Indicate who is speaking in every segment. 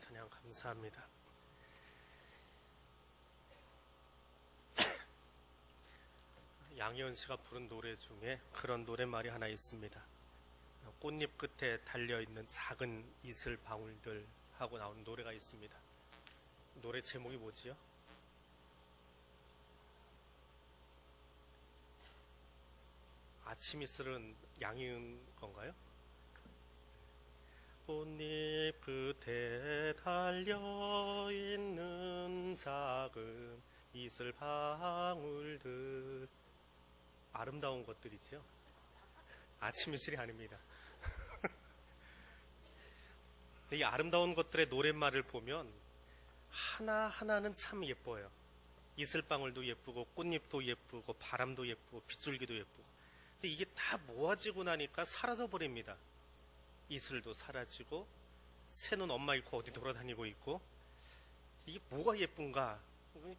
Speaker 1: 찬양 감사합니다. 양희은 씨가 부른 노래 중에 그런 노랫말이 하나 있습니다. 꽃잎 끝에 달려있는 작은 이슬 방울들 하고 나오는 노래가 있습니다. 노래 제목이 뭐지요? 아침 이슬은 양희은 건가요? 꽃잎 끝에 달려있는 작은 이슬 방울들, 아름다운 것들이지요. 아침 이슬이 아닙니다. 이 아름다운 것들의 노랫말을 보면 하나하나는 참 예뻐요. 이슬방울도 예쁘고 꽃잎도 예쁘고 바람도 예쁘고 빗줄기도 예쁘고. 근데 이게 다 모아지고 나니까 사라져 버립니다. 이슬도 사라지고 새는 엄마 잃고 어디 돌아다니고 있고, 이게 뭐가 예쁜가,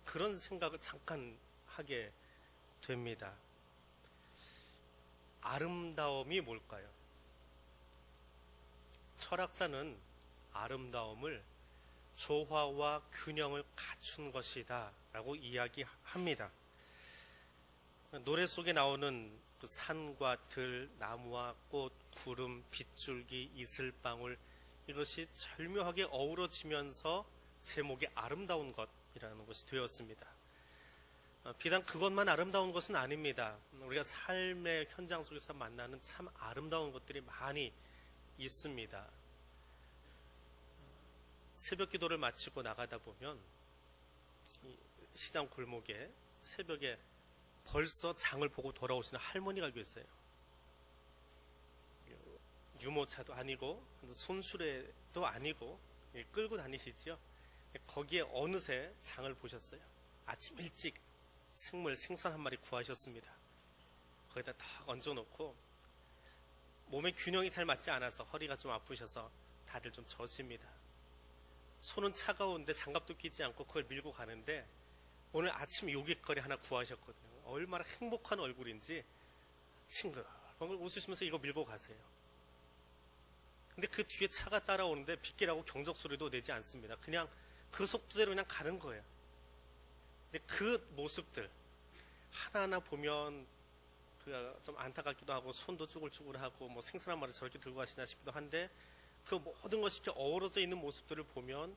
Speaker 1: 그런 생각을 잠깐 하게 됩니다. 아름다움이 뭘까요? 철학자는 아름다움을 조화와 균형을 갖춘 것이다 라고 이야기합니다. 노래 속에 나오는 그 산과 들, 나무와 꽃, 구름, 빗줄기, 이슬방울, 이것이 절묘하게 어우러지면서 제목이 아름다운 것이라는 것이 되었습니다. 비단 그것만 아름다운 것은 아닙니다. 우리가 삶의 현장 속에서 만나는 참 아름다운 것들이 많이 있습니다. 새벽 기도를 마치고 나가다 보면 시장 골목에 새벽에 벌써 장을 보고 돌아오시는 할머니가 계세요. 유모차도 아니고 손수레도 아니고 끌고 다니시지요. 거기에 어느새 장을 보셨어요. 아침 일찍 생선 한 마리 구하셨습니다. 거기다 딱 얹어놓고 몸에 균형이 잘 맞지 않아서 허리가 좀 아프셔서 다들 좀 젖습니다. 손은 차가운데 장갑도 끼지 않고 그걸 밀고 가는데 오늘 아침 요깃거리 하나 구하셨거든요. 얼마나 행복한 얼굴인지 싱글벙글 웃으시면서 이거 밀고 가세요. 근데 그 뒤에 차가 따라오는데 빗길하고 경적 소리도 내지 않습니다. 그냥 그 속도대로 그냥 가는 거예요. 근데 그 모습들 하나하나 보면 좀 안타깝기도 하고 손도 쭈글쭈글하고 뭐 생선 한 마리 저렇게 들고 가시나 싶기도 한데, 그 모든 것이 이렇게 어우러져 있는 모습들을 보면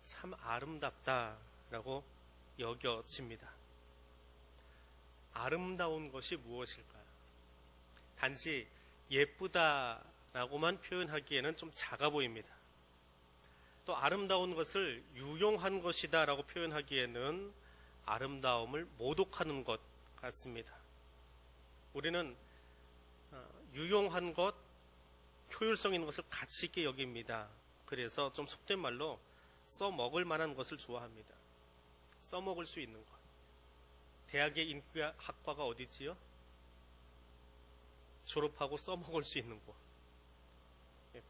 Speaker 1: 참 아름답다라고 여겨집니다. 아름다운 것이 무엇일까요? 단지 예쁘다라고만 표현하기에는 좀 작아 보입니다. 또 아름다운 것을 유용한 것이다 라고 표현하기에는 아름다움을 모독하는 것 같습니다. 우리는 유용한 것, 효율성 있는 것을 가치 있게 여깁니다. 그래서 좀 속된 말로 써먹을 만한 것을 좋아합니다. 써먹을 수 있는 것. 대학의 인기학과가 어디지요? 졸업하고 써먹을 수 있는 곳.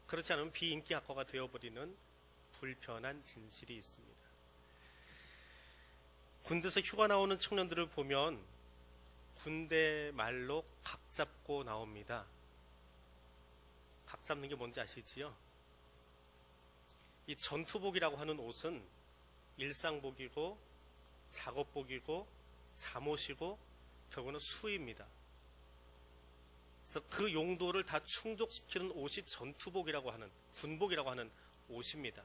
Speaker 1: 그렇지 않으면 비인기학과가 되어버리는 불편한 진실이 있습니다. 군대에서 휴가 나오는 청년들을 보면 군대 말로 각 잡고 나옵니다. 각 잡는 게 뭔지 아시지요? 이 전투복이라고 하는 옷은 일상복이고 작업복이고 잠옷이고 결국은 수입니다. 그래서 그 용도를 다 충족시키는 옷이 전투복이라고 하는, 군복이라고 하는 옷입니다.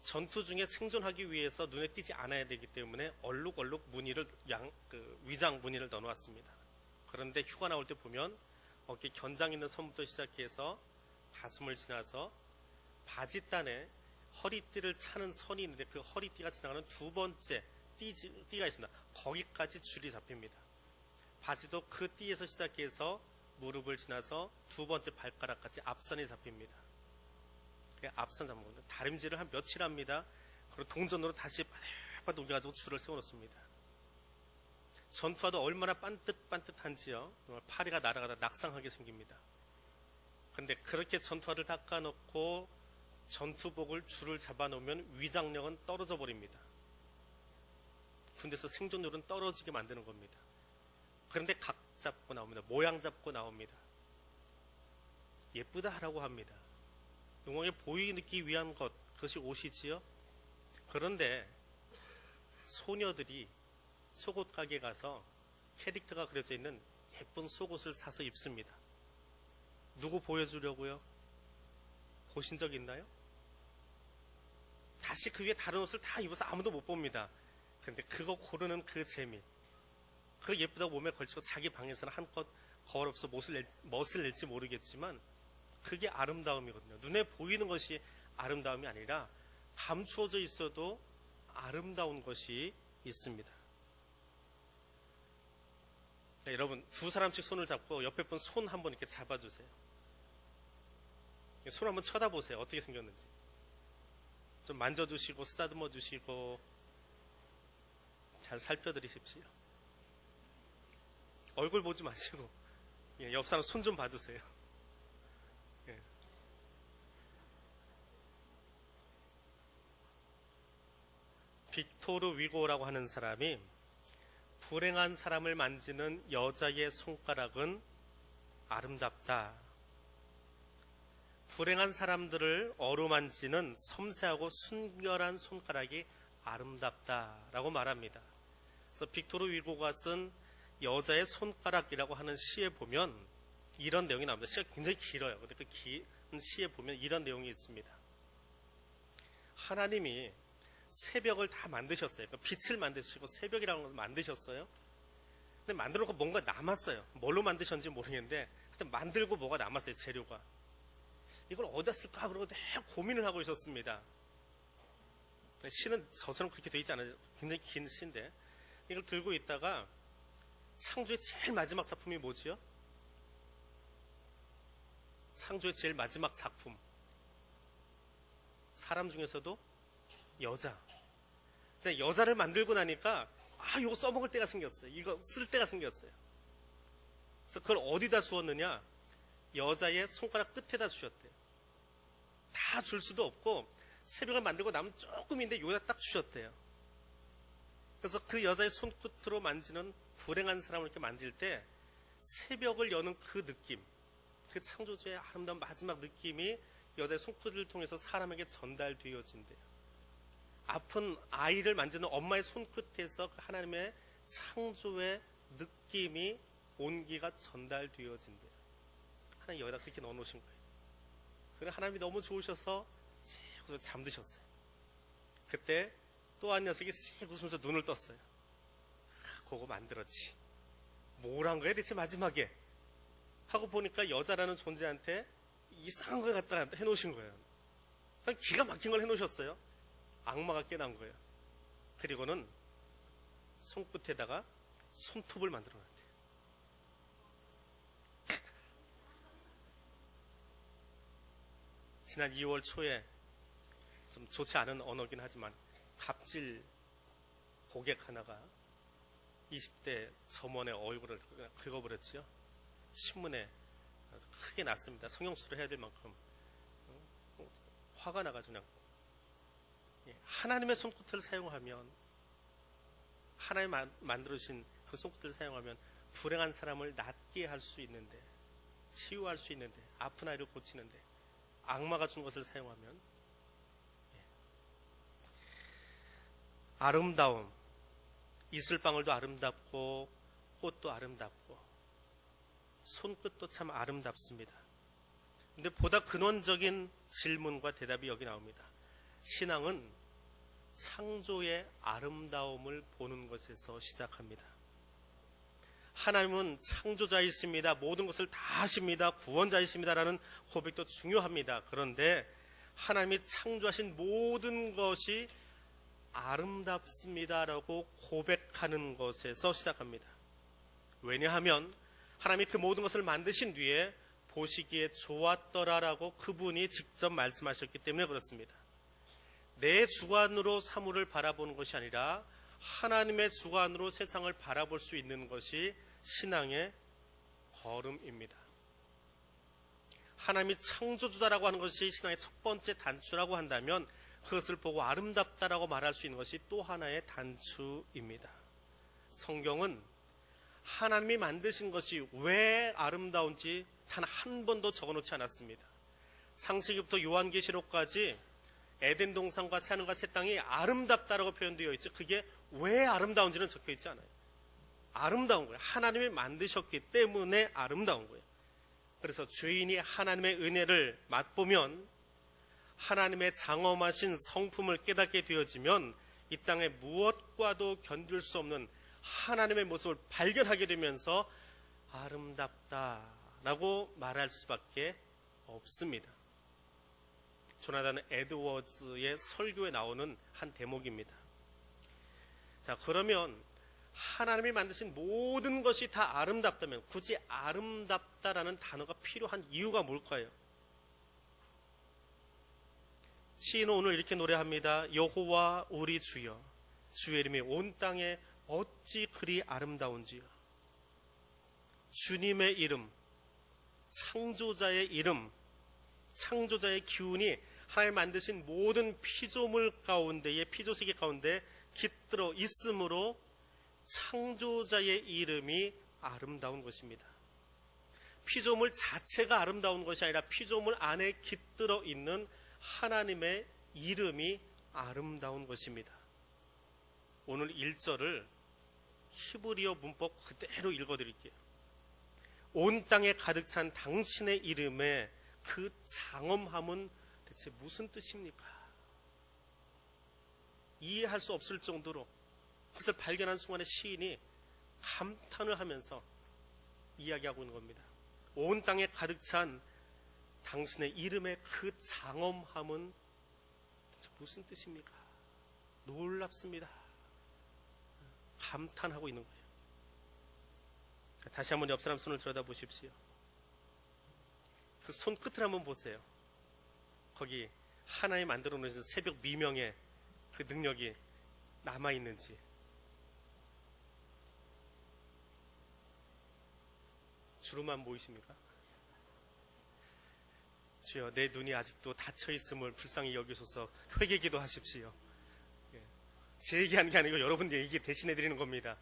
Speaker 1: 전투 중에 생존하기 위해서 눈에 띄지 않아야 되기 때문에 얼룩얼룩 무늬를 위장 무늬를 넣어놨습니다. 그런데 휴가 나올 때 보면 어깨 견장 있는 선부터 시작해서 가슴을 지나서 바지단에 허리띠를 차는 선이 있는데 그 허리띠가 지나가는 두 번째 띠가 있습니다. 거기까지 줄이 잡힙니다. 바지도 그 띠에서 시작해서 무릎을 지나서 두 번째 발가락까지 앞선이 잡힙니다. 앞선 잡는 건데 다림질을 한 며칠 합니다. 그리고 동전으로 다시 빠듯빠듯 옮겨가지고 줄을 세워놓습니다. 전투화도 얼마나 반듯반듯한지요. 정말 파리가 날아가다 낙상하게 생깁니다. 그런데 그렇게 전투화를 닦아놓고 전투복을 줄을 잡아놓으면 위장력은 떨어져 버립니다. 군대에서 생존율은 떨어지게 만드는 겁니다. 그런데 각 잡고 나옵니다. 모양 잡고 나옵니다. 예쁘다라고 합니다. 누군가에게 보이기 위한 것, 그것이 옷이지요. 그런데 소녀들이 속옷 가게에 가서 캐릭터가 그려져 있는 예쁜 속옷을 사서 입습니다. 누구 보여주려고요? 보신 적 있나요? 다시 그 위에 다른 옷을 다 입어서 아무도 못 봅니다. 근데 그거 고르는 그 재미, 그 예쁘다고 몸에 걸치고 자기 방에서는 한껏 거울 없어 멋을 낼지 모르겠지만 그게 아름다움이거든요. 눈에 보이는 것이 아름다움이 아니라 감추어져 있어도 아름다운 것이 있습니다. 네, 여러분 두 사람씩 손을 잡고 옆에 분 손 한번 이렇게 잡아주세요. 손 한번 쳐다보세요. 어떻게 생겼는지 좀 만져주시고 쓰다듬어 주시고 잘 살펴드리십시오. 얼굴 보지 마시고 옆 사람 손 좀 봐주세요. 예. 빅토르 위고라고 하는 사람이 불행한 사람을 만지는 여자의 손가락은 아름답다. 불행한 사람들을 어루만지는 섬세하고 순결한 손가락이 아름답다라고 말합니다. 그래서 빅토르 위고가 쓴 여자의 손가락이라고 하는 시에 보면 이런 내용이 나옵니다. 시가 굉장히 길어요. 근데 그 긴 시에 보면 이런 내용이 있습니다. 하나님이 새벽을 다 만드셨어요. 그러니까 빛을 만드시고 새벽이라는 걸 만드셨어요. 근데 만들어 놓고 뭔가 남았어요. 뭘로 만드셨는지 모르겠는데 하여튼 만들고 뭐가 남았어요. 재료가. 이걸 어디다 쓸까 그러고 내가 고민을 하고 있었습니다. 시는 저처럼 그렇게 되어 있지 않아요. 굉장히 긴 시인데 이걸 들고 있다가 창조의 제일 마지막 작품이 뭐지요? 창조의 제일 마지막 작품. 사람 중에서도 여자. 여자를 만들고 나니까 이거 써먹을 때가 생겼어요. 이거 쓸 때가 생겼어요. 그래서 그걸 어디다 주었느냐? 여자의 손가락 끝에다 주셨대요. 다 줄 수도 없고 새벽을 만들고 남은 조금인데 여기다 딱 주셨대요. 그래서 그 여자의 손끝으로 만지는 불행한 사람을 이렇게 만질 때 새벽을 여는 그 느낌, 그 창조주의 아름다운 마지막 느낌이 여자의 손끝을 통해서 사람에게 전달되어진대요. 아픈 아이를 만지는 엄마의 손끝에서 그 하나님의 창조의 느낌이 온기가 전달되어진대요. 하나님 여기다 그렇게 넣어놓으신 거예요. 그래 하나님이 너무 좋으셔서 잠드셨어요. 그때 또 한 녀석이 씩 웃으면서 눈을 떴어요. 그거 만들었지. 뭘 한 거야 대체 마지막에? 하고 보니까 여자라는 존재한테 이상한 걸 갖다 해놓으신 거예요. 기가 막힌 걸 해놓으셨어요. 악마가 깨난 거예요. 그리고는 손끝에다가 손톱을 만들어 놨대요. 지난 2월 초에 좀 좋지 않은 언어긴 하지만 갑질 고객 하나가 20대 점원의 얼굴을 긁어버렸지요. 신문에 크게 났습니다. 성형수술을 해야 될 만큼 화가 나가지고 그냥 하나님의 손끝을 사용하면 하나님 만들어주신 그 손끝을 사용하면 불행한 사람을 낫게 할 수 있는데 치유할 수 있는데 아픈 아이를 고치는데 악마가 준 것을 사용하면 아름다움, 이슬방울도 아름답고 꽃도 아름답고 손끝도 참 아름답습니다. 근데 보다 근원적인 질문과 대답이 여기 나옵니다. 신앙은 창조의 아름다움을 보는 것에서 시작합니다. 하나님은 창조자이십니다. 모든 것을 다 하십니다. 구원자이십니다라는 고백도 중요합니다. 그런데 하나님이 창조하신 모든 것이 아름답습니다라고 고백하는 것에서 시작합니다. 왜냐하면 하나님이 그 모든 것을 만드신 뒤에 보시기에 좋았더라라고 그분이 직접 말씀하셨기 때문에 그렇습니다. 내 주관으로 사물을 바라보는 것이 아니라 하나님의 주관으로 세상을 바라볼 수 있는 것이 신앙의 걸음입니다. 하나님이 창조주다라고 하는 것이 신앙의 첫 번째 단추라고 한다면 그것을 보고 아름답다라고 말할 수 있는 것이 또 하나의 단추입니다. 성경은 하나님이 만드신 것이 왜 아름다운지 단 한 번도 적어놓지 않았습니다. 창세기부터 요한계시록까지 에덴 동산과 새하늘과 새 땅이 아름답다라고 표현되어 있죠. 그게 왜 아름다운지는 적혀 있지 않아요. 아름다운 거예요. 하나님이 만드셨기 때문에 아름다운 거예요. 그래서 죄인이 하나님의 은혜를 맛보면, 하나님의 장엄하신 성품을 깨닫게 되어지면 이 땅에 무엇과도 견딜 수 없는 하나님의 모습을 발견하게 되면서 아름답다라고 말할 수밖에 없습니다. 조나단 에드워즈의 설교에 나오는 한 대목입니다. 자, 그러면 하나님이 만드신 모든 것이 다 아름답다면 굳이 아름답다라는 단어가 필요한 이유가 뭘까요? 시인은 오늘 이렇게 노래합니다. 여호와 우리 주여, 주의 이름이 온 땅에 어찌 그리 아름다운지요. 주님의 이름, 창조자의 이름, 창조자의 기운이 하나님 만드신 모든 피조물 가운데에, 피조세계 가운데 깃들어 있으므로 창조자의 이름이 아름다운 것입니다. 피조물 자체가 아름다운 것이 아니라 피조물 안에 깃들어 있는 하나님의 이름이 아름다운 것입니다. 오늘 1절을 히브리어 문법 그대로 읽어드릴게요. 온 땅에 가득 찬 당신의 이름의 그 장엄함은 대체 무슨 뜻입니까? 이해할 수 없을 정도로 그것을 발견한 순간에 시인이 감탄을 하면서 이야기하고 있는 겁니다. 온 땅에 가득 찬 당신의 이름의 그 장엄함은 대체 무슨 뜻입니까? 놀랍습니다. 감탄하고 있는 거예요. 다시 한번 옆 사람 손을 들여다보십시오. 그 손끝을 한번 보세요. 거기 하나님 만들어 놓으신 새벽 미명의 그 능력이 남아있는지. 주름만 보이십니까? 주여, 내 눈이 아직도 닫혀있음을 불쌍히 여기소서. 회개기도 하십시오. 제 얘기하는 게 아니고 여러분 얘기 대신해드리는 겁니다.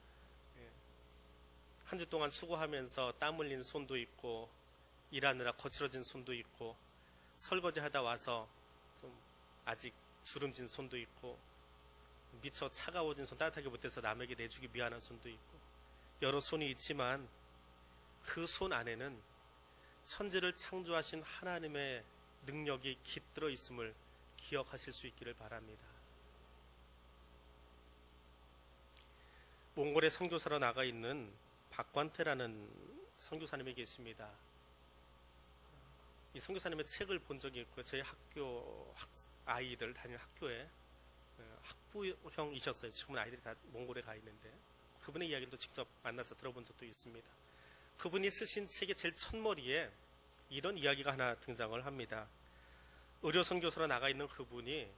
Speaker 1: 한 주 동안 수고하면서 땀 흘린 손도 있고, 일하느라 거칠어진 손도 있고, 설거지 하다 와서 좀 아직 주름진 손도 있고, 미처 차가워진 손 따뜻하게 못해서 남에게 내주기 미안한 손도 있고, 여러 손이 있지만 그 손 안에는 천지를 창조하신 하나님의 능력이 깃들어 있음을 기억하실 수 있기를 바랍니다. 몽골에 선교사로 나가 있는 박관태라는 선교사님이 계십니다. 이 선교사님의 책을 본 적이 있고요. 저희 학교 아이들 다니는 학교에 학부형이셨어요. 지금은 아이들이 다 몽골에 가 있는데 그분의 이야기도 직접 만나서 들어본 적도 있습니다. 그분이 쓰신 책의 제일 첫머리에 이런 이야기가 하나 등장을 합니다. 의료 선교사로 나가 있는 그분이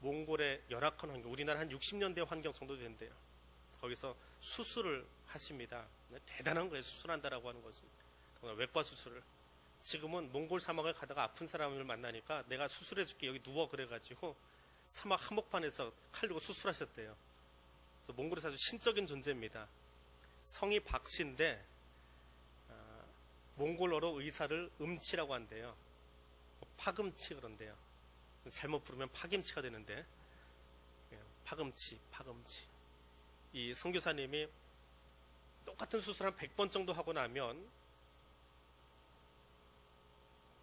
Speaker 1: 몽골의 열악한 환경, 우리나라 한 60년대 환경 정도 된대요. 거기서 수술을 하십니다. 대단한 거예요. 수술한다라고 하는 것은. 외과 수술을. 지금은 몽골 사막을 가다가 아픈 사람을 만나니까 내가 수술해줄게, 여기 누워, 그래가지고 사막 한복판에서 칼 들고 수술하셨대요. 그래서 몽골에서 아주 신적인 존재입니다. 성이 박씨인데 몽골어로 의사를 음치라고 한대요. 파금치 그런데요. 잘못 부르면 파김치가 되는데, 파금치. 이 선교사님이 똑같은 수술 한 100번 정도 하고 나면,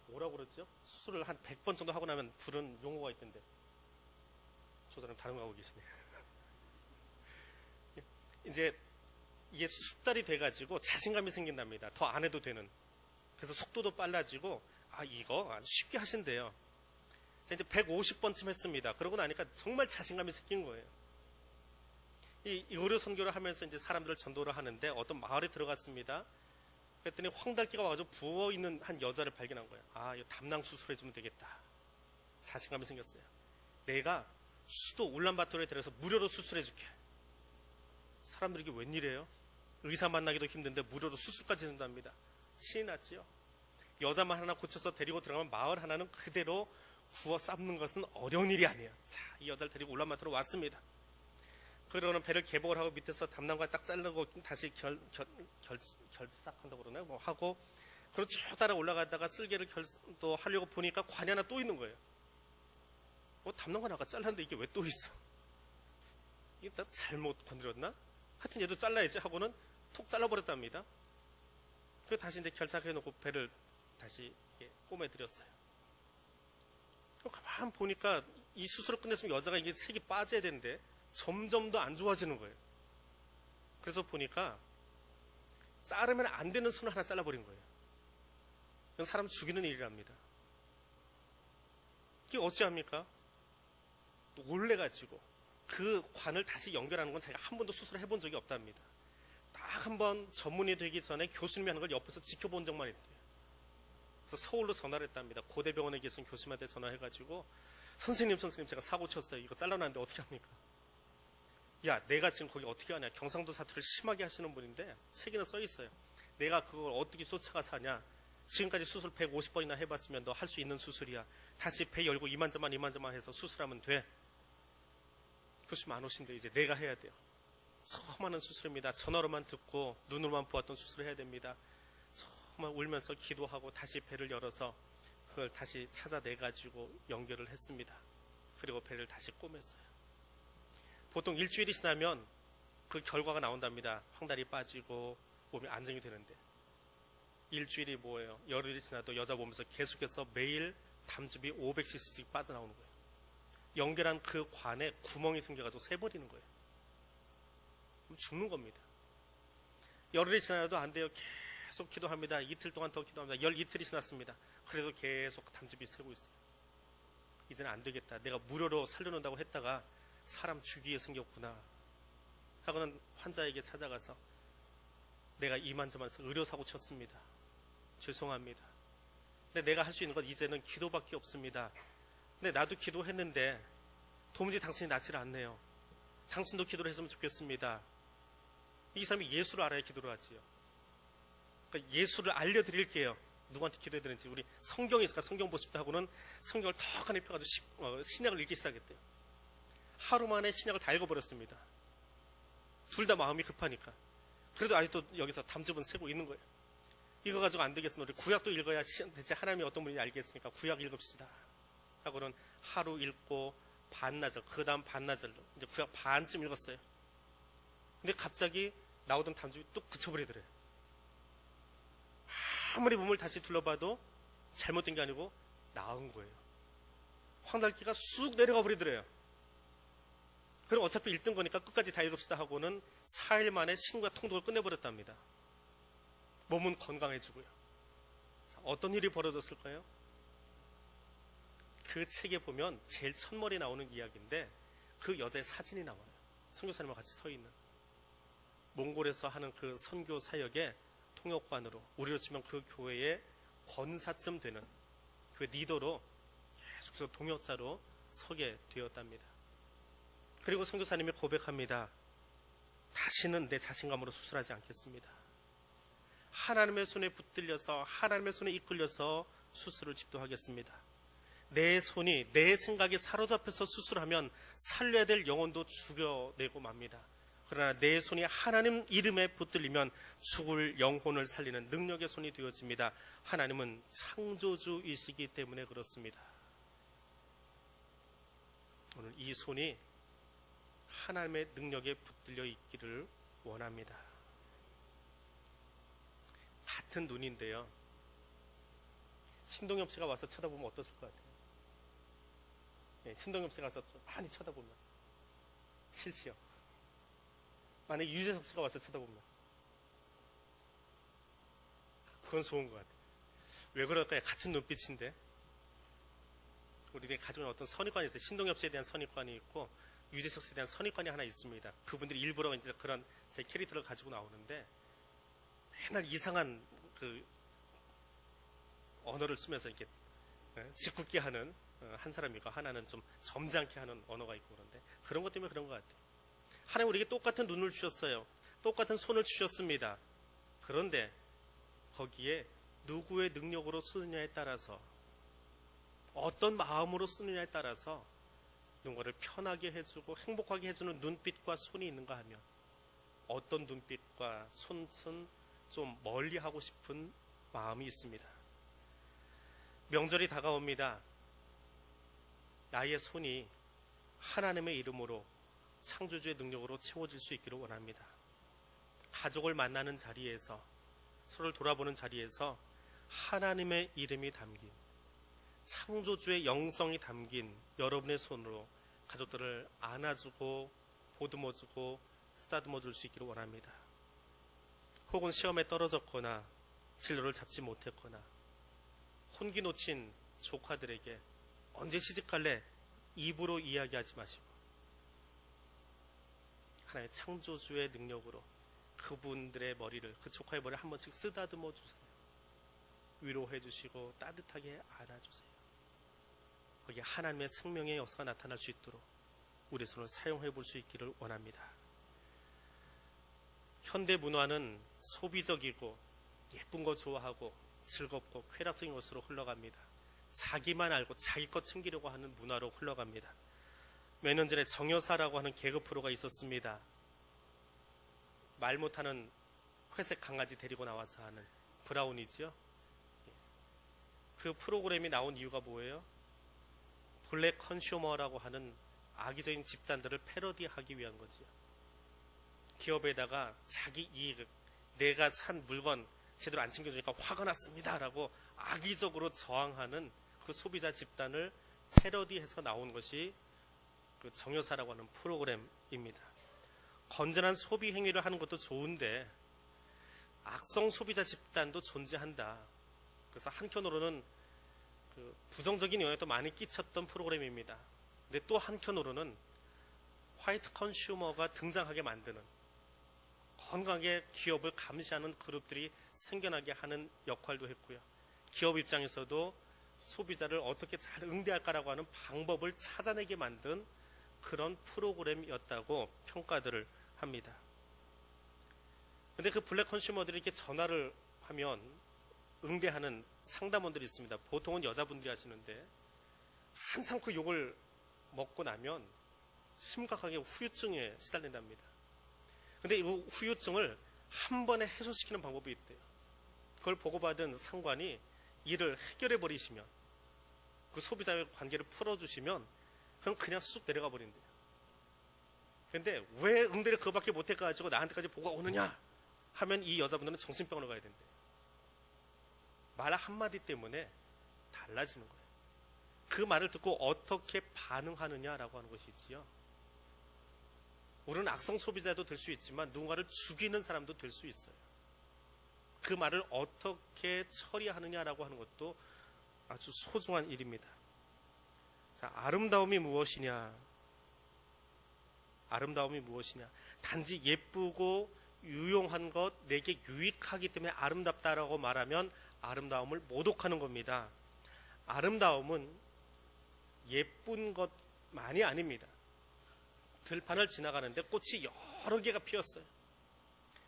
Speaker 1: 뭐라고 그러죠? 수술을 한 100번 정도 하고 나면 부른 용어가 있던데. 저 사람 다른 거 하고 계시네. 이제 이게 숙달이 돼가지고 자신감이 생긴답니다. 더 안 해도 되는. 그래서 속도도 빨라지고, 이거 아주 쉽게 하신대요. 자, 이제 150번쯤 했습니다. 그러고 나니까 정말 자신감이 생긴 거예요. 이 의료 선교를 하면서 이제 사람들을 전도를 하는데 어떤 마을에 들어갔습니다. 그랬더니 황달기가 와가지고 부어있는 한 여자를 발견한 거예요. 이거 담낭 수술해주면 되겠다. 자신감이 생겼어요. 내가 수도 울란바토르에 들어가서 무료로 수술해줄게. 사람들이 이게 웬일이에요? 의사 만나기도 힘든데 무료로 수술까지 해준답니다. 신이 났지요. 여자만 하나 고쳐서 데리고 들어가면 마을 하나는 그대로 구워 삶는 것은 어려운 일이 아니에요. 자, 이 여자를 데리고 울란바토르로 왔습니다. 그러고는 배를 개복을 하고 밑에서 담낭과 딱 자르고 다시 결삭한다고 그러나요? 뭐 하고 그럼 쭉 따라 올라가다가 쓸개를 또 하려고 보니까 관이 하나 또 있는 거예요. 담낭관 아까 잘랐는데 이게 왜 또 있어? 이게 나 잘못 건드렸나? 하여튼 얘도 잘라야지 하고는 톡 잘라버렸답니다. 그래서 다시 이제 결착해놓고 배를 다시 꼬매드렸어요. 가만 보니까 이 수술을 끝냈으면 여자가 이게 색이 빠져야 되는데 점점 더 안 좋아지는 거예요. 그래서 보니까 자르면 안 되는 손을 하나 잘라버린 거예요. 이건 사람 죽이는 일이랍니다. 이게 어찌합니까? 놀래가지고 그 관을 다시 연결하는 건 제가 한 번도 수술을 해본 적이 없답니다. 딱 한 번 전문의 되기 전에 교수님이 하는 걸 옆에서 지켜본 적만 있대요. 그래서 서울로 전화를 했답니다. 고대병원에 계신 교수님한테 전화해가지고 선생님 제가 사고 쳤어요. 이거 잘라놨는데 어떻게 합니까? 야, 내가 지금 거기 어떻게 하냐. 경상도 사투를 심하게 하시는 분인데 책에는 써 있어요. 내가 그걸 어떻게 쫓아가서 하냐. 지금까지 수술 150번이나 해봤으면 너 할 수 있는 수술이야. 다시 배 열고 이만저만 해서 수술하면 돼. 교수님 안 오신대. 이제 내가 해야 돼요. 처음 하는 수술입니다. 전화로만 듣고 눈으로만 보았던 수술을 해야 됩니다. 정말 울면서 기도하고 다시 배를 열어서 그걸 다시 찾아내가지고 연결을 했습니다. 그리고 배를 다시 꼬맸어요. 보통 일주일이 지나면 그 결과가 나온답니다. 황달이 빠지고 몸이 안정이 되는데 일주일이 뭐예요? 열흘이 지나도 여자 몸에서 계속해서 매일 담즙이 500cc씩 빠져나오는 거예요. 연결한 그 관에 구멍이 생겨가지고 새버리는 거예요. 그럼 죽는 겁니다. 열흘이 지나도 안 돼요. 계속 기도합니다. 이틀 동안 더 기도합니다. 열 이틀이 지났습니다. 그래도 계속 담즙이 새고 있어요. 이제는 안 되겠다. 내가 무료로 살려놓는다고 했다가 사람 죽이게 생겼구나 하고는 환자에게 찾아가서 내가 이만저만해서 의료사고 쳤습니다. 죄송합니다. 근데 내가 할 수 있는 건 이제는 기도밖에 없습니다. 근데 나도 기도했는데 도무지 당신이 낫지를 않네요. 당신도 기도를 했으면 좋겠습니다. 이 사람이 예수를 알아야 기도를 하지요. 그러니까 예수를 알려드릴게요. 누구한테 기도해야 되는지. 우리 성경이 있을까? 성경 보십시오 하고는 성경을 턱 하나 펴가지고 신약을 읽기 시작했대요. 하루 만에 신약을 다 읽어버렸습니다. 둘 다 마음이 급하니까. 그래도 아직도 여기서 담즙은 새고 있는 거예요. 이거 가지고 안 되겠으면 우리 구약도 읽어야 대체 하나님이 어떤 분인지 알겠으니까 구약 읽읍시다 하고는 하루 읽고 반나절, 그 다음 반나절로 이제 구약 반쯤 읽었어요. 근데 갑자기 나오던 담즙이 뚝 그쳐버리더래요. 아무리 몸을 다시 둘러봐도 잘못된 게 아니고 나은 거예요. 황달기가 쑥 내려가 버리더래요. 그럼 어차피 1등 거니까 끝까지 다 읽읍시다 하고는 4일 만에 신과 통독을 끝내버렸답니다. 몸은 건강해지고요. 자, 어떤 일이 벌어졌을까요? 그 책에 보면 제일 첫머리 나오는 이야기인데 그 여자의 사진이 나와요. 선교사님과 같이 서 있는. 몽골에서 하는 그 선교 사역의 통역관으로, 우리로 치면 그 교회의 권사쯤 되는 교회 리더로 계속해서 동역자로 서게 되었답니다. 그리고 선교사님이 고백합니다. 다시는 내 자신감으로 수술하지 않겠습니다. 하나님의 손에 붙들려서 하나님의 손에 이끌려서 수술을 집도하겠습니다. 내 손이 내 생각에 사로잡혀서 수술하면 살려야 될 영혼도 죽여내고 맙니다. 그러나 내 손이 하나님 이름에 붙들리면 죽을 영혼을 살리는 능력의 손이 되어집니다. 하나님은 창조주이시기 때문에 그렇습니다. 오늘 이 손이 하나님의 능력에 붙들려 있기를 원합니다. 같은 눈인데요. 신동엽 씨가 와서 쳐다보면 어떠실 것 같아요? 네, 신동엽 씨가 와서 많이 쳐다보면 싫지요. 만약에 유재석 씨가 와서 쳐다보면 그건 좋은 것 같아요. 왜 그럴까요? 같은 눈빛인데. 우리들이 가지고 있는 어떤 선입관이 있어요. 신동엽 씨에 대한 선입관이 있고 유재석 씨에 대한 선입관이 하나 있습니다. 그분들이 일부러 이제 그런 제 캐릭터를 가지고 나오는데 맨날 이상한 그 언어를 쓰면서 이렇게 짓궂게 하는 한 사람이고 하나는 좀 점잖게 하는 언어가 있고 그런데 그런 것 때문에 그런 것 같아요. 하나님 우리에게 똑같은 눈을 주셨어요. 똑같은 손을 주셨습니다. 그런데 거기에 누구의 능력으로 쓰느냐에 따라서 어떤 마음으로 쓰느냐에 따라서 누군가를 편하게 해주고 행복하게 해주는 눈빛과 손이 있는가 하면 어떤 눈빛과 손은 좀 멀리 하고 싶은 마음이 있습니다. 명절이 다가옵니다. 나의 손이 하나님의 이름으로 창조주의 능력으로 채워질 수 있기를 원합니다. 가족을 만나는 자리에서, 서로를 돌아보는 자리에서 하나님의 이름이 담긴, 창조주의 영성이 담긴 여러분의 손으로 가족들을 안아주고 보듬어주고 쓰다듬어 줄 수 있기를 원합니다. 혹은 시험에 떨어졌거나 진로를 잡지 못했거나 혼기 놓친 조카들에게 언제 시집갈래? 입으로 이야기하지 마시고 하나님의 창조주의 능력으로 그분들의 머리를, 그 조카의 머리를 한 번씩 쓰다듬어 주세요. 위로해 주시고 따뜻하게 안아주세요. 거기에 하나님의 생명의 역사가 나타날 수 있도록 우리 손을 사용해 볼 수 있기를 원합니다. 현대 문화는 소비적이고 예쁜 거 좋아하고 즐겁고 쾌락적인 것으로 흘러갑니다. 자기만 알고 자기 것 챙기려고 하는 문화로 흘러갑니다. 몇 년 전에 정여사라고 하는 개그 프로가 있었습니다. 말 못하는 회색 강아지 데리고 나와서 하는 브라운이지요. 그 프로그램이 나온 이유가 뭐예요? 블랙 컨슈머라고 하는 악의적인 집단들을 패러디하기 위한 거지요. 기업에다가 자기 이익, 내가 산 물건 제대로 안 챙겨주니까 화가 났습니다 라고 악의적으로 저항하는 그 소비자 집단을 패러디해서 나온 것이 그 정여사라고 하는 프로그램입니다. 건전한 소비 행위를 하는 것도 좋은데 악성 소비자 집단도 존재한다. 그래서 한편으로는 그 부정적인 영향도 많이 끼쳤던 프로그램입니다. 근데 또 한편으로는 화이트 컨슈머가 등장하게 만드는, 건강하게 기업을 감시하는 그룹들이 생겨나게 하는 역할도 했고요. 기업 입장에서도 소비자를 어떻게 잘 응대할까라고 하는 방법을 찾아내게 만든 그런 프로그램이었다고 평가들을 합니다. 근데 그 블랙 컨슈머들이 이렇게 전화를 하면 응대하는 상담원들이 있습니다. 보통은 여자분들이 하시는데 한참 그 욕을 먹고 나면 심각하게 후유증에 시달린답니다. 근데 이 후유증을 한 번에 해소시키는 방법이 있대요. 그걸 보고받은 상관이 이를 해결해 버리시면, 그 소비자의 관계를 풀어주시면 그럼 그냥 쑥 내려가 버린대요. 근데 왜 응대를 그거밖에 못해가지고 나한테까지 보고가 오느냐 하면 이 여자분들은 정신병원을 가야 된대요. 말 한마디 때문에 달라지는 거예요. 그 말을 듣고 어떻게 반응하느냐라고 하는 것이지요. 우리는 악성 소비자도 될 수 있지만 누군가를 죽이는 사람도 될 수 있어요. 그 말을 어떻게 처리하느냐라고 하는 것도 아주 소중한 일입니다. 자, 아름다움이 무엇이냐? 아름다움이 무엇이냐? 단지 예쁘고 유용한 것, 내게 유익하기 때문에 아름답다라고 말하면 아름다움을 모독하는 겁니다. 아름다움은 예쁜 것만이 아닙니다. 들판을 지나가는데 꽃이 여러 개가 피었어요.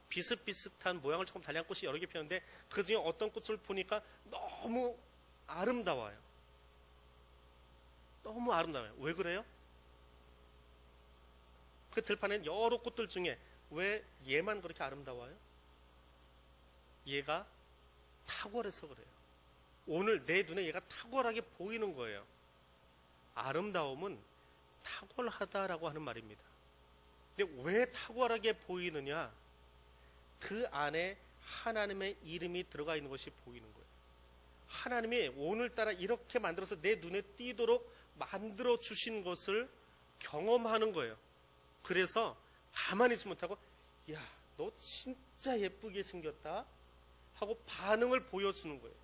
Speaker 1: 비슷비슷한 모양을 조금 달리한 꽃이 여러 개 피었는데 그 중에 어떤 꽃을 보니까 너무 아름다워요. 너무 아름다워요. 왜 그래요? 그 들판엔 여러 꽃들 중에 왜 얘만 그렇게 아름다워요? 얘가 탁월해서 그래요. 오늘 내 눈에 얘가 탁월하게 보이는 거예요. 아름다움은 탁월하다라고 하는 말입니다. 근데 왜 탁월하게 보이느냐? 그 안에 하나님의 이름이 들어가 있는 것이 보이는 거예요. 하나님이 오늘따라 이렇게 만들어서 내 눈에 띄도록 만들어 주신 것을 경험하는 거예요. 그래서 가만히 있지 못하고, 야, 너 진짜 예쁘게 생겼다 하고 반응을 보여주는 거예요.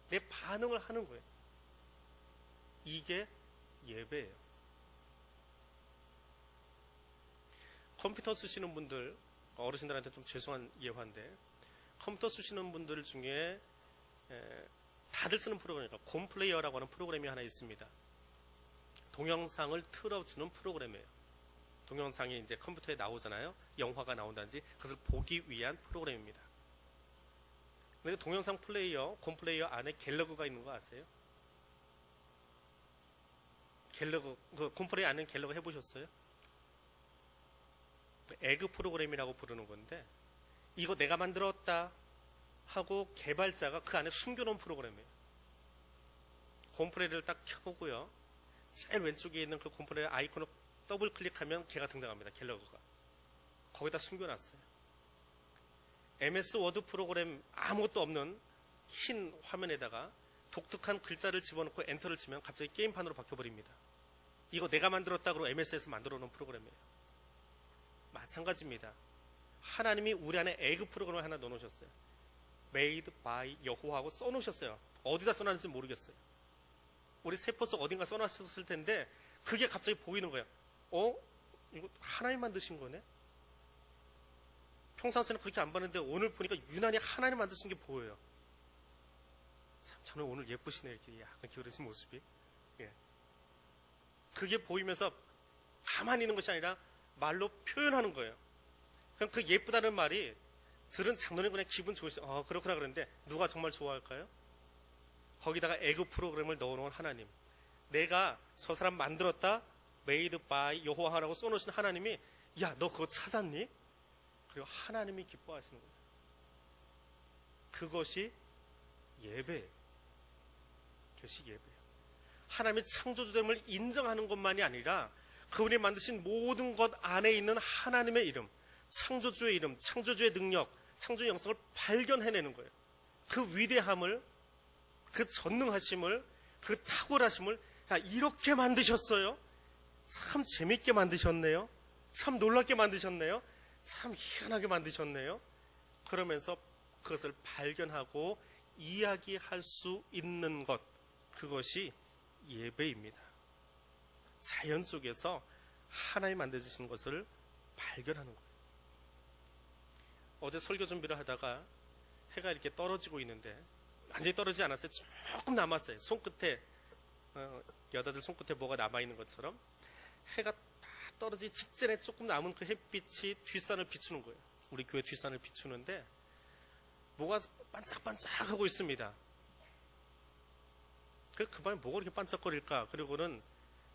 Speaker 1: 내 반응을 하는 거예요. 이게 예배예요. 컴퓨터 쓰시는 분들, 어르신들한테 좀 죄송한 예화인데, 컴퓨터 쓰시는 분들 중에 다들 쓰는 프로그램이니까 곰플레이어라고 하는 프로그램이 하나 있습니다. 동영상을 틀어주는 프로그램이에요. 동영상이 이제 컴퓨터에 나오잖아요. 영화가 나온다든지 그것을 보기 위한 프로그램입니다. 근데 동영상 플레이어, 곰플레이어 안에 갤러그가 있는 거 아세요? 갤러그, 그 곰플레이어 안에 갤러그 해보셨어요? 에그 프로그램이라고 부르는 건데, 이거 내가 만들었다, 하고 개발자가 그 안에 숨겨놓은 프로그램이에요. 컴프레를 딱 켜보고요. 제일 왼쪽에 있는 그 컴프레 아이콘을 더블 클릭하면 걔가 등장합니다. 갤러그가. 거기다 숨겨놨어요. MS 워드 프로그램 아무것도 없는 흰 화면에다가 독특한 글자를 집어넣고 엔터를 치면 갑자기 게임판으로 바뀌어버립니다. 이거 내가 만들었다고 MS에서 만들어 놓은 프로그램이에요. 마찬가지입니다. 하나님이 우리 안에 에그 프로그램을 하나 넣어놓으셨어요. Made by 여호와하고 써놓으셨어요. 어디다 써놨는지 모르겠어요. 우리 세포석 어딘가 써놨을 텐데 그게 갑자기 보이는 거예요. 이거 하나님 만드신 거네? 평상시에는 그렇게 안 봤는데 오늘 보니까 유난히 하나님 만드신 게 보여요. 참, 저는 오늘 예쁘시네요. 이렇게 약간 기울어진 모습이. 예. 그게 보이면서 가만히 있는 것이 아니라 말로 표현하는 거예요. 그럼 그 예쁘다는 말이 들은 장로님 그냥 기분 좋으시죠. 그렇구나 그러는데 누가 정말 좋아할까요? 거기다가 에그 프로그램을 넣어놓은 하나님. 내가 저 사람 만들었다. Made by 여호와라고 써놓으신 하나님이 야, 너 그거 찾았니? 그리고 하나님이 기뻐하시는 거예요. 그것이 예배예요. 그것이 예배예요. 하나님의 창조주됨을 인정하는 것만이 아니라 그분이 만드신 모든 것 안에 있는 하나님의 이름, 창조주의 이름, 창조주의 능력, 창조의 영성을 발견해내는 거예요. 그 위대함을, 그 전능하심을, 그 탁월하심을 이렇게 만드셨어요. 참 재밌게 만드셨네요. 참 놀랍게 만드셨네요. 참 희한하게 만드셨네요. 그러면서 그것을 발견하고 이야기할 수 있는 것, 그것이 예배입니다. 자연 속에서 하나님 만드신 것을 발견하는 거예요. 어제 설교 준비를 하다가 해가 이렇게 떨어지고 있는데 완전히 떨어지지 않았어요. 조금 남았어요. 손끝에 여자들 손끝에 뭐가 남아있는 것처럼 해가 다 떨어지기 직전에 조금 남은 그 햇빛이 뒷산을 비추는 거예요. 우리 교회 뒷산을 비추는데 뭐가 반짝반짝하고 있습니다. 그만 뭐가 이렇게 반짝거릴까? 그리고는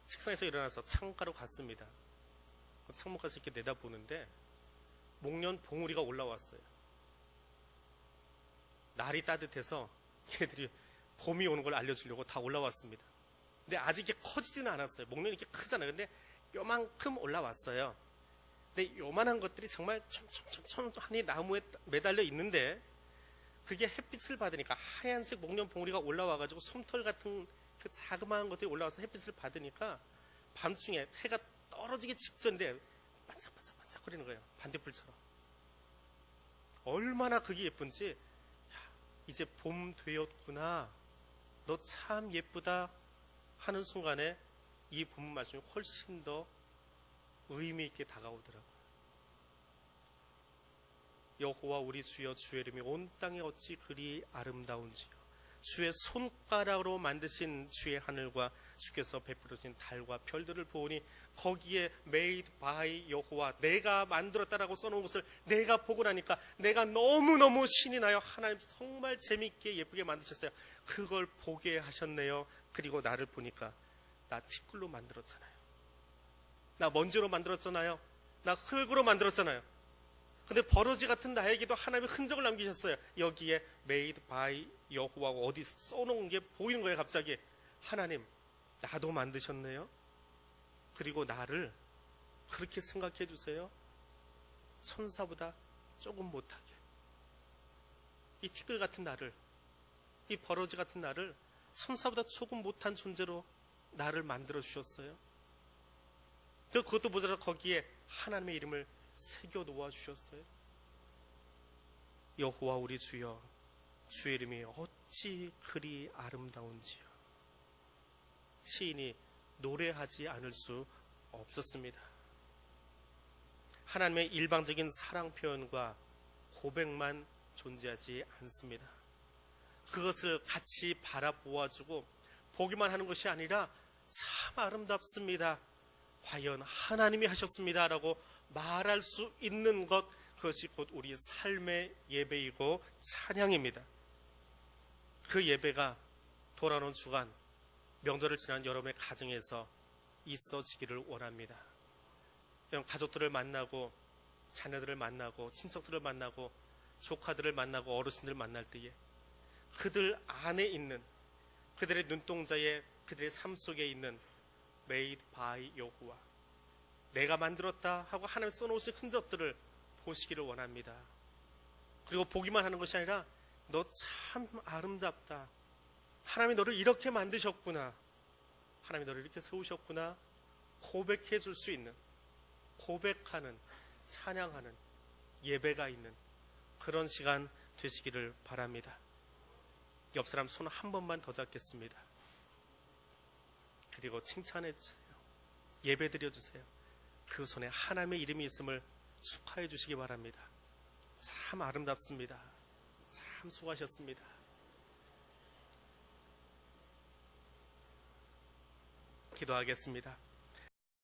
Speaker 1: 책상에서 일어나서 창가로 갔습니다. 창문 가서 이렇게 내다보는데 목련 봉우리가 올라왔어요. 날이 따뜻해서 얘들이 봄이 오는 걸 알려주려고 다 올라왔습니다. 근데 아직 이렇게 커지지는 않았어요. 목련이 이렇게 크잖아요. 근데 요만큼 올라왔어요. 근데 요만한 것들이 정말 촘촘히 나무에 매달려 있는데 그게 햇빛을 받으니까 하얀색 목련 봉우리가 올라와가지고 솜털 같은 그 자그마한 것들이 올라와서 햇빛을 받으니까 밤중에 해가 떨어지기 직전인데 반짝반짝거리는 거예요. 반딧불처럼. 얼마나 그게 예쁜지 이제 봄 되었구나. 너 참 예쁘다 하는 순간에 이 본문 말씀이 훨씬 더 의미 있게 다가오더라고요. 여호와 우리 주여 주의 이름이 온 땅에 어찌 그리 아름다운지요. 주의 손가락으로 만드신 주의 하늘과 주께서 베풀어진 달과 별들을 보니 거기에 made by 여호와 내가 만들었다라고 써놓은 것을 내가 보고 나니까 내가 너무너무 신이 나요. 하나님 정말 재밌게 예쁘게 만드셨어요. 그걸 보게 하셨네요. 그리고 나를 보니까 나 티끌로 만들었잖아요. 나 먼지로 만들었잖아요. 나 흙으로 만들었잖아요. 근데 버러지 같은 나에게도 하나님의 흔적을 남기셨어요. 여기에 made by 여호와고 어디 써놓은 게 보이는 거예요. 갑자기 하나님 나도 만드셨네요. 그리고 나를 그렇게 생각해 주세요. 천사보다 조금 못하게. 이 티끌 같은 나를, 이 버러지 같은 나를 천사보다 조금 못한 존재로 나를 만들어 주셨어요. 그것도 모자라 거기에 하나님의 이름을 새겨 놓아 주셨어요. 여호와 우리 주여 주의 이름이 어찌 그리 아름다운지요. 시인이 노래하지 않을 수 없었습니다. 하나님의 일방적인 사랑 표현과 고백만 존재하지 않습니다. 그것을 같이 바라보아주고 보기만 하는 것이 아니라 참 아름답습니다. 과연 하나님이 하셨습니다 라고 말할 수 있는 것, 그것이 곧 우리 삶의 예배이고 찬양입니다. 그 예배가 돌아오는 주간 명절을 지난 여러분의 가정에서 있어지기를 원합니다. 가족들을 만나고 자녀들을 만나고 친척들을 만나고 조카들을 만나고 어르신들 만날 때에 그들 안에 있는 그들의 눈동자에 그들의 삶 속에 있는 made by 여호와, 내가 만들었다 하고 하나님 써놓으신 흔적들을 보시기를 원합니다. 그리고 보기만 하는 것이 아니라 너 참 아름답다, 하나님이 너를 이렇게 만드셨구나, 하나님이 너를 이렇게 세우셨구나 고백해 줄 수 있는, 고백하는, 찬양하는 예배가 있는 그런 시간 되시기를 바랍니다. 옆 사람 손 한 번만 더 잡겠습니다. 그리고 칭찬해 주세요. 예배 드려 주세요. 그 손에 하나님의 이름이 있음을 축하해 주시기 바랍니다. 참 아름답습니다. 참 수고하셨습니다. 기도하겠습니다.